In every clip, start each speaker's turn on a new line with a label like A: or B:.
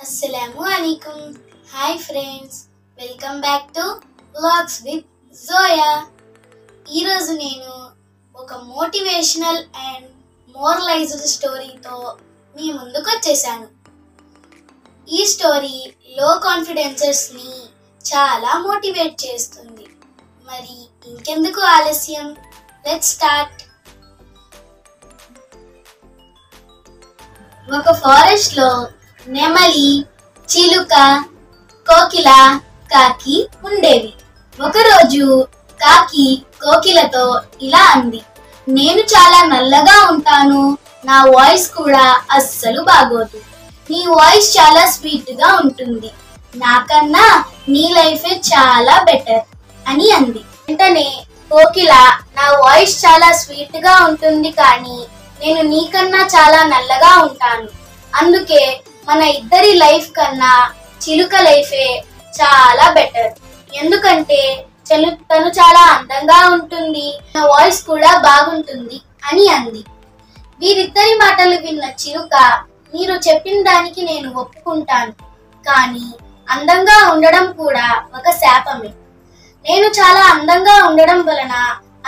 A: Assalamualaikum. Hi friends. Welcome back to Vlogs with Zoya. ఈ రోజు నేను ఒక మోటివేషనల్ అండ్ మోరలైజ్డ్ స్టోరీతో మీ ముందుకు వచ్చేసాను. ఈ స్టోరీ లో కాన్ఫిడెన్సర్స్ ని చాలా మోటివేట్ చేస్తుంది. మరి ఇంకెందుకు ఆలస్యం, లెట్స్ స్టార్ట్. ఒక ఫారెస్ట్ లో నెమలి, చిలుక, కోకిల, కాకి ఉండేవి. ఒకరోజు కాకి కోకిలతో ఇలా అంది, నేను చాలా నల్లగా ఉంటాను, నా వాయిస్ కూడా అస్సలు బాగోదు. నీ వాయిస్ చాలా స్వీట్ గా ఉంటుంది, నాకన్నా నీ లైఫే చాలా బెటర్ అని అంది. వెంటనే కోకిల, నా వాయిస్ చాలా స్వీట్ గా ఉంటుంది కానీ నేను నీకన్నా చాలా నల్లగా ఉంటాను, అందుకే మన ఇద్దరి లైఫ్ కన్నా చిలుక లైఫే చాలా బెటర్. ఎందుకంటే తను చాలా అందంగా ఉంటుంది, నా వాయిస్ కూడా బాగుంటుంది అని అంది. వీరిద్దరి మాటలు విన్న చిలుక, మీరు చెప్పిన దానికి నేను ఒప్పుకుంటాను, కానీ అందంగా ఉండడం కూడా ఒక శాపమే. నేను చాలా అందంగా ఉండడం వలన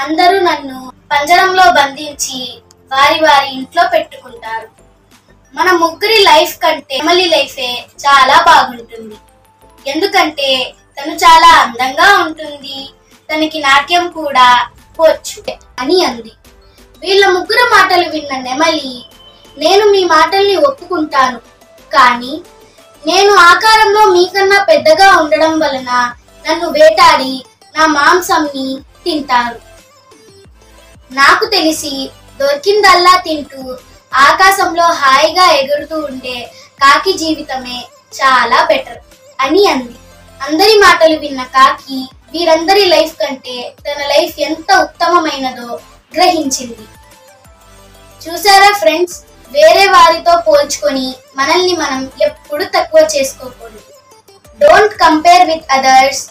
A: అందరూ నన్ను పంజరంలో బంధించి వారి వారి ఇంట్లో పెట్టుకుంటారు. మన ముగ్గురి లైఫ్ కంటే నెమలి లైఫే చాలా బాగుంటుంది, ఎందుకంటే తను చాలా అందంగా ఉంటుంది, తనకి నాట్యం కూడా వచ్చు అని అంది. వీళ్ళ ముగ్గురు మాటలు విన్న నెమలి, నేను మీ మాటల్ని ఒప్పుకుంటాను, కానీ నేను ఆకారంలో మీకన్నా పెద్దగా ఉండడం వలన నన్ను వేటాడి నా మాంసంని తింటారు. నాకు తెలిసి దొరికిందల్లా తింటూ ఆకాశంలో హాయిగా ఎగురుతూ ఉండే కాకి జీవితమే చాలా బెటర్ అని అంది. అందరి మాటలు విన్న కాకి వీరందరి లైఫ్ కంటే తన లైఫ్ ఎంత ఉత్తమమైనదో గ్రహించింది. చూసారా ఫ్రెండ్స్, వేరే వారితో పోల్చుకొని మనల్ని మనం ఎప్పుడు తక్కువ చేసుకోకూడదు. Don't compare with others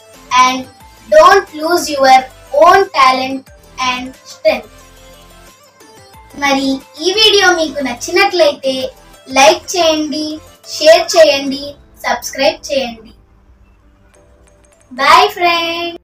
A: and don't lose your own talent and strength. మరి ఈ వీడియో మీకు నచ్చినట్లయితే లైక్ చేయండి, షేర్ చేయండి, సబ్స్క్రైబ్ చేయండి. Bye friends.